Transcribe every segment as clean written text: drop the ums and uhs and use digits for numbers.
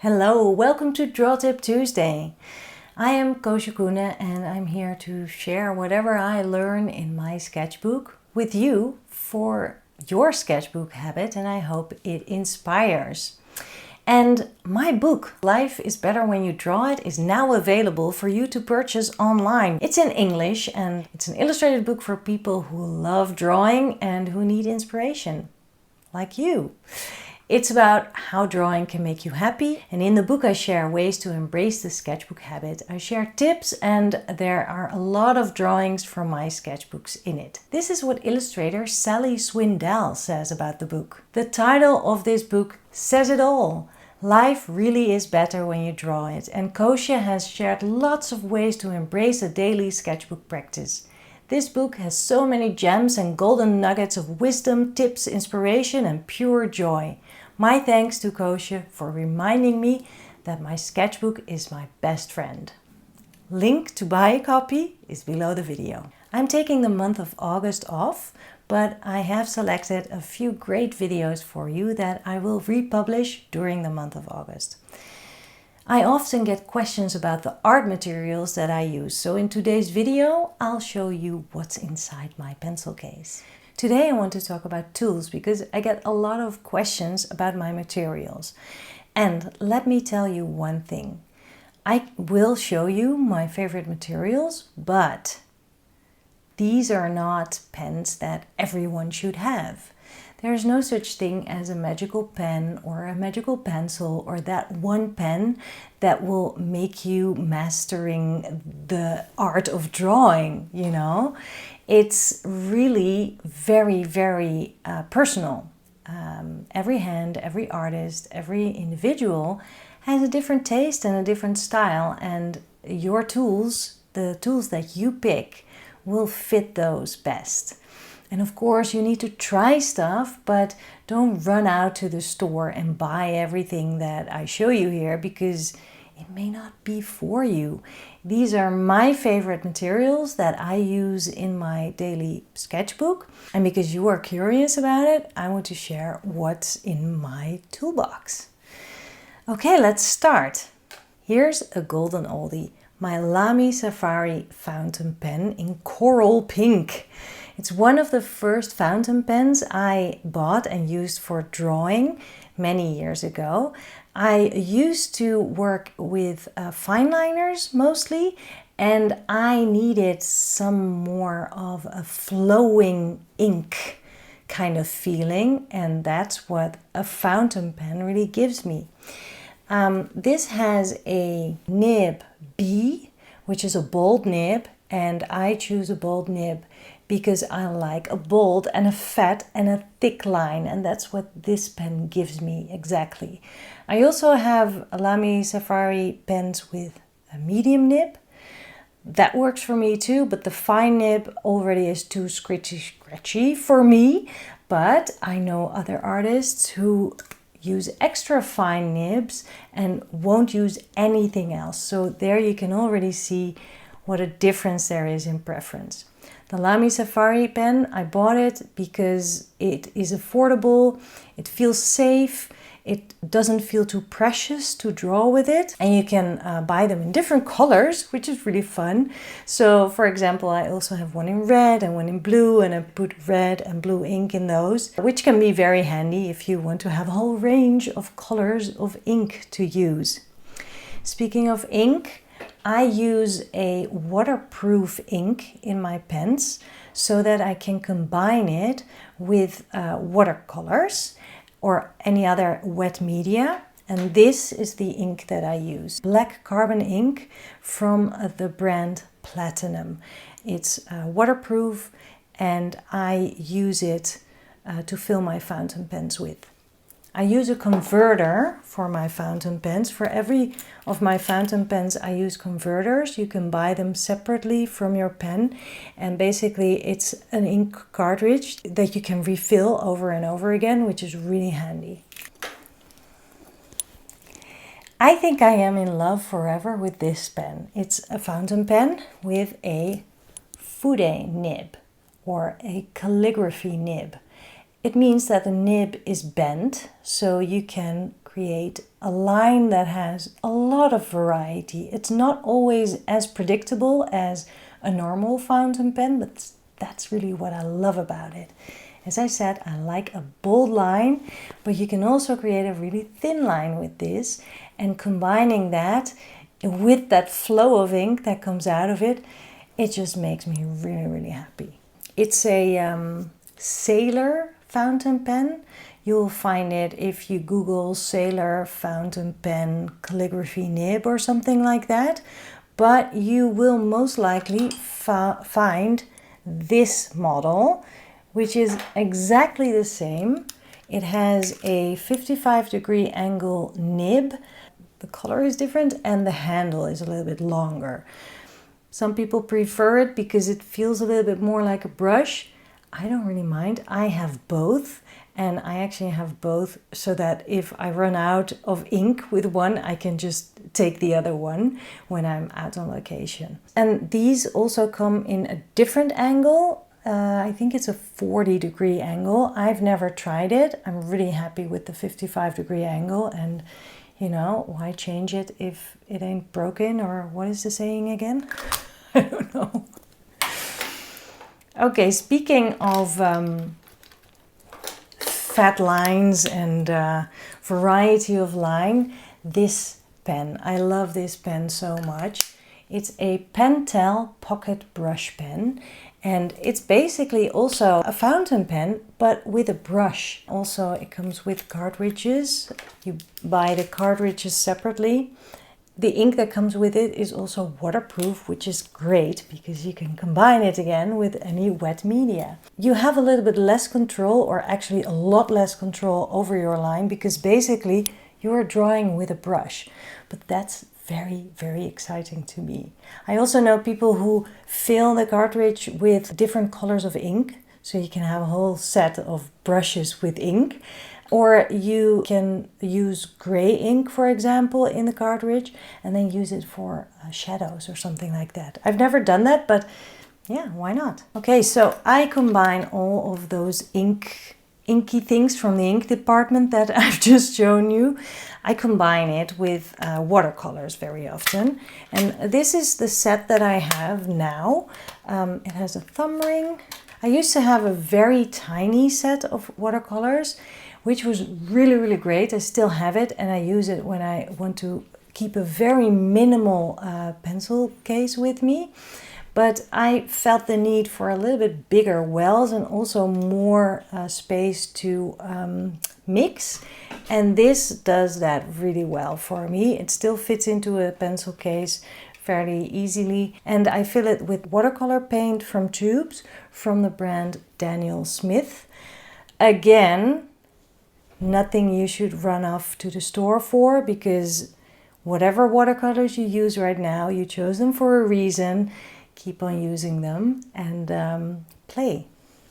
Hello, welcome to Draw Tip Tuesday. I am Koosje Koenen and I'm here to share whatever I learn in my sketchbook with you for your sketchbook habit, and I hope it inspires. And my book, Life is Better When You Draw It, is now available for you to purchase online. It's in English and it's an illustrated book for people who love drawing and who need inspiration, like you. It's about how drawing can make you happy, and in the book I share ways to embrace the sketchbook habit. I share tips and there are a lot of drawings from my sketchbooks in it. This is what illustrator Sally Swindell says about the book. The title of this book says it all. Life really is better when you draw it, and Koosje has shared lots of ways to embrace a daily sketchbook practice. This book has so many gems and golden nuggets of wisdom, tips, inspiration and pure joy. My thanks to Koosje for reminding me that my sketchbook is my best friend. Link to buy a copy is below the video. I'm taking the month of August off, but I have selected a few great videos for you that I will republish during the month of August. I often get questions about the art materials that I use, so in today's video I'll show you what's inside my pencil case. Today I want to talk about tools because I get a lot of questions about my materials. And let me tell you one thing. I will show you my favorite materials, but these are not pens that everyone should have. There's no such thing as a magical pen or a magical pencil or that one pen that will make you mastering the art of drawing, you know. It's really very personal. Every hand, every artist, every individual has a different taste and a different style, and your tools, the tools that you pick, will fit those best. And of course you need to try stuff, but don't run out to the store and buy everything that I show you here because it may not be for you. These are my favorite materials that I use in my daily sketchbook. And because you are curious about it, I want to share what's in my toolbox. Okay, let's start. Here's a golden oldie, my Lamy Safari fountain pen in coral pink. It's one of the first fountain pens I bought and used for drawing many years ago. I used to work with fine liners mostly, and I needed some more of a flowing ink kind of feeling, and that's what a fountain pen really gives me. This has a nib B, which is a bold nib, and I choose a bold nib because I like a bold and a fat and a thick line, and that's what this pen gives me exactly. I also have Lamy Safari pens with a medium nib. That works for me too, but the fine nib already is too scratchy for me. But I know other artists who use extra fine nibs and won't use anything else. So there you can already see what a difference there is in preference. The Lamy Safari pen, I bought it because it is affordable, it feels safe, it doesn't feel too precious to draw with it, and you can buy them in different colors, which is really fun. So for example, I also have one in red and one in blue, and I put red and blue ink in those, which can be very handy if you want to have a whole range of colors of ink to use. Speaking of ink, I use a waterproof ink in my pens so that I can combine it with watercolors or any other wet media. And this is the ink that I use. Black carbon ink from the brand Platinum. It's waterproof and I use it to fill my fountain pens with. I use a converter for my fountain pens. For every of my fountain pens I use converters. You can buy them separately from your pen, and basically it's an ink cartridge that you can refill over and over again, which is really handy. I think I am in love forever with this pen. It's a fountain pen with a Fude nib or a calligraphy nib. It means that the nib is bent, so you can create a line that has a lot of variety. It's not always as predictable as a normal fountain pen, but that's really what I love about it. As I said, I like a bold line, but you can also create a really thin line with this, and combining that with that flow of ink that comes out of it, it just makes me really, really happy. It's a Sailor fountain pen. You'll find it if you Google Sailor fountain pen calligraphy nib or something like that. But you will most likely find this model, which is exactly the same. It has a 55-degree angle nib. The color is different and the handle is a little bit longer. Some people prefer it because it feels a little bit more like a brush. I don't really mind. I have both, and I actually have both so that if I run out of ink with one, I can just take the other one when I'm out on location. And these also come in a different angle. I think it's a 40-degree angle. I've never tried it. I'm really happy with the 55-degree angle, and you know, why change it if it ain't broken, or what is the saying again? I don't know. Okay, speaking of fat lines and variety of line, this pen, I love this pen so much. It's a Pentel pocket brush pen, and it's basically also a fountain pen, but with a brush. Also, it comes with cartridges. You buy the cartridges separately. The ink that comes with it is also waterproof, which is great because you can combine it again with any wet media. You have a little bit less control, or actually a lot less control over your line, because basically you're drawing with a brush. But that's very, very exciting to me. I also know people who fill the cartridge with different colors of ink, so you can have a whole set of brushes with ink. Or you can use gray ink, for example, in the cartridge, and then use it for shadows or something like that. I've never done that, but yeah, why not? Okay, so I combine all of those inky things from the ink department that I've just shown you. I combine it with watercolors very often. And this is the set that I have now. It has a thumb ring. I used to have a very tiny set of watercolors, which was really, really great. I still have it, and I use it when I want to keep a very minimal pencil case with me. But I felt the need for a little bit bigger wells and also more space to mix. And this does that really well for me. It still fits into a pencil case fairly easily. And I fill it with watercolor paint from tubes from the brand Daniel Smith. Again, nothing you should run off to the store for, because whatever watercolors you use right now, you chose them for a reason. Keep on using them and play.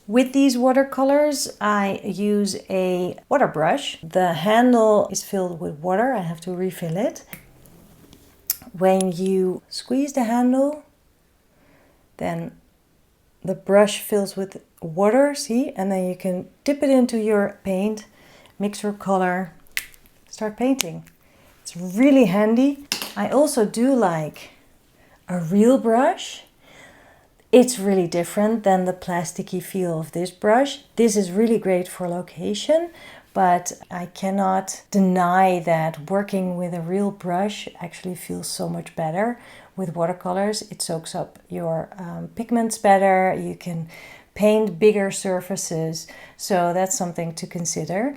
With these watercolors, I use a water brush. The handle is filled with water. I have to refill it. When you squeeze the handle, then the brush fills with water, see? And then you can dip it into your paint, mix your color, start painting. It's really handy. I also do like a real brush. It's really different than the plasticky feel of this brush. This is really great for location, but I cannot deny that working with a real brush actually feels so much better. With watercolors, it soaks up your pigments better. You can paint bigger surfaces, so that's something to consider.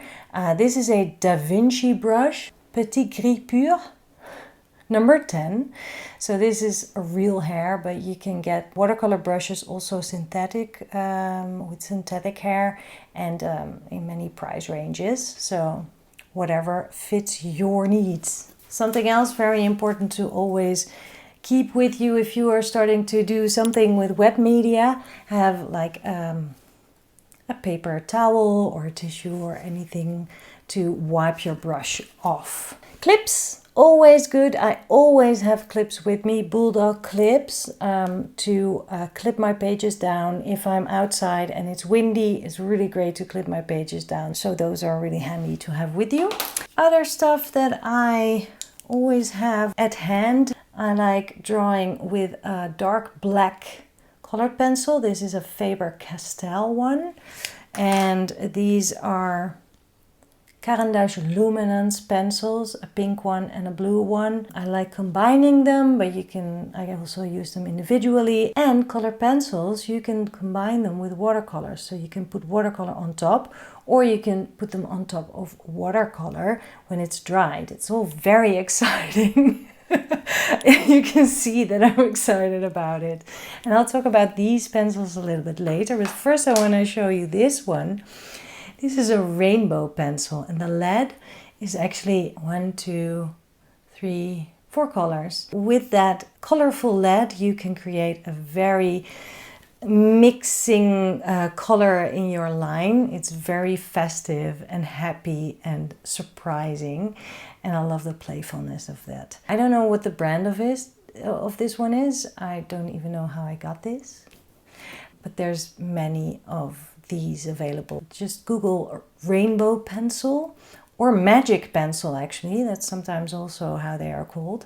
This is a Da Vinci brush, Petit Gris Pur, number 10. So this is a real hair, but you can get watercolor brushes also synthetic, with synthetic hair, and in many price ranges. So whatever fits your needs. Something else very important to always keep with you if you are starting to do something with wet media, have like a paper towel or a tissue or anything to wipe your brush off. Clips always good. I always have clips with me, bulldog clips, to clip my pages down. If I'm outside and it's windy, it's really great to clip my pages down. So those are really handy to have with you. Other stuff that I always have at hand, I like drawing with a dark black colored pencil. This is a Faber-Castell one, and these are Caran d'Ache Luminance pencils, a pink one and a blue one. I like combining them, but I can also use them individually. And colored pencils, you can combine them with watercolors. So you can put watercolor on top, or you can put them on top of watercolor when it's dried. It's all very exciting. You can see that I'm excited about it. And I'll talk about these pencils a little bit later, but first I want to show you this one. This is a rainbow pencil, and the lead is actually 1, 2, 3, 4 colors. With that colorful lead, you can create a very mixing color in your line. It's very festive and happy and surprising, and I love the playfulness of that. I don't know what the brand of this one is. I don't even know how I got this, but there's many of these available. Just Google rainbow pencil or magic pencil, actually. That's sometimes also how they are called.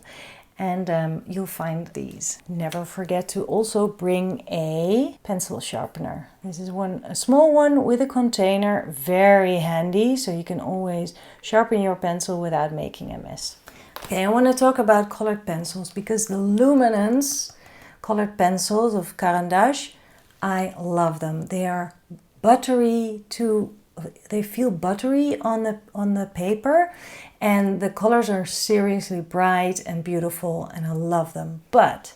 And you'll find these. Never forget to also bring a pencil sharpener. This is a small one with a container, very handy, so you can always sharpen your pencil without making a mess. Okay, I want to talk about colored pencils because the Luminance colored pencils of Caran d'Ache, I love them. They are buttery they feel buttery on the paper, and the colors are seriously bright and beautiful, and I love them. But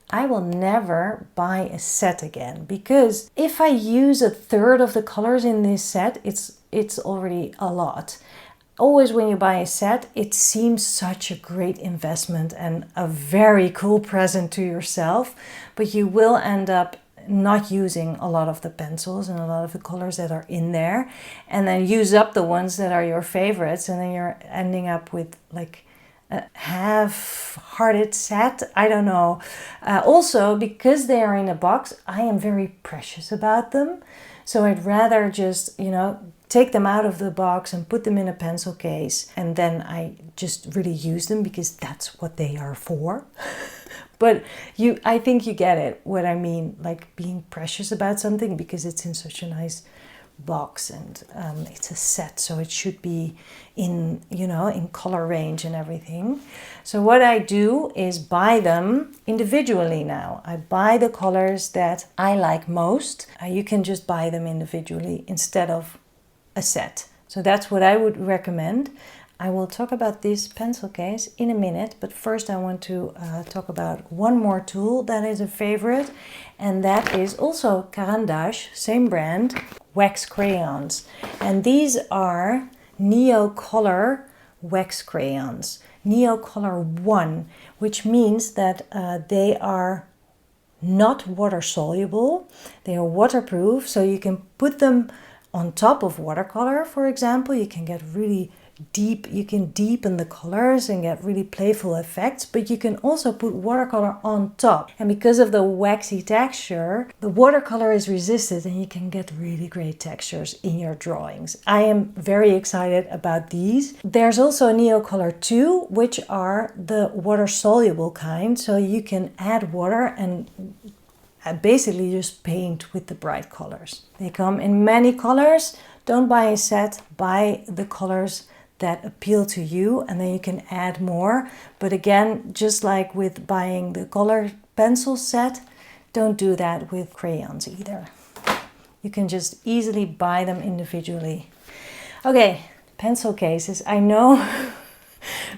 I will never buy a set again, because if I use a third of the colors in this set, it's already a lot. Always when you buy a set, it seems such a great investment and a very cool present to yourself, but you will end up not using a lot of the pencils and a lot of the colors that are in there, and then use up the ones that are your favorites, and then you're ending up with like a half-hearted set. I don't know. Also, because they are in a box, I am very precious about them, so I'd rather just, take them out of the box and put them in a pencil case, and then I just really use them because that's what they are for. But I think you get it, what I mean, like being precious about something because it's in such a nice box, and it's a set, so it should be in, in color range and everything. So what I do is buy them individually now. I buy the colors that I like most. You can just buy them individually instead of a set. So that's what I would recommend. I will talk about this pencil case in a minute, but first I want to talk about one more tool that is a favorite, and that is also Caran d'Ache, same brand, wax crayons. And these are Neocolor wax crayons, Neocolor 1, which means that they are not water soluble, they are waterproof, so you can put them on top of watercolor, for example. You can get really deep, you can deepen the colors and get really playful effects, but you can also put watercolor on top. And because of the waxy texture, the watercolor is resisted and you can get really great textures in your drawings. I am very excited about these. There's also a Neocolor 2, which are the water soluble kind, so you can add water and basically just paint with the bright colors. They come in many colors. Don't buy a set, buy the colors that appeal to you, and then you can add more. But again, just like with buying the color pencil set, don't do that with crayons either. You can just easily buy them individually. Okay, pencil cases. I know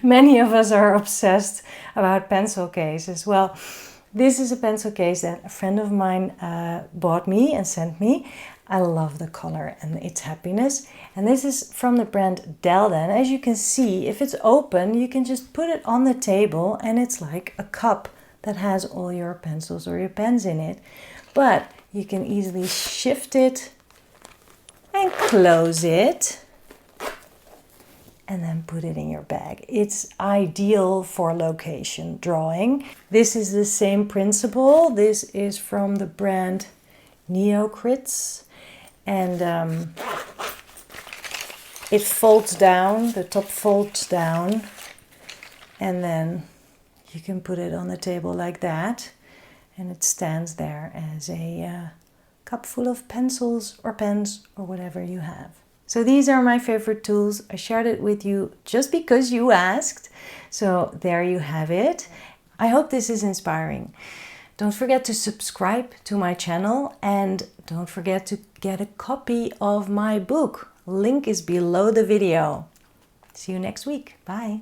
many of us are obsessed about pencil cases. Well, this is a pencil case that a friend of mine bought me and sent me. I love the color and its happiness. And this is from the brand Delta. And as you can see, if it's open, you can just put it on the table and it's like a cup that has all your pencils or your pens in it. But you can easily shift it and close it. and then put it in your bag. It's ideal for location drawing. This is the same principle. This is from the brand Neocrits, and it folds down, the top folds down, and then you can put it on the table like that, and it stands there as a cup full of pencils or pens or whatever you have. So these are my favorite tools. I shared it with you just because you asked. So there you have it. I hope this is inspiring. Don't forget to subscribe to my channel, and don't forget to get a copy of my book. Link is below the video. See you next week. Bye.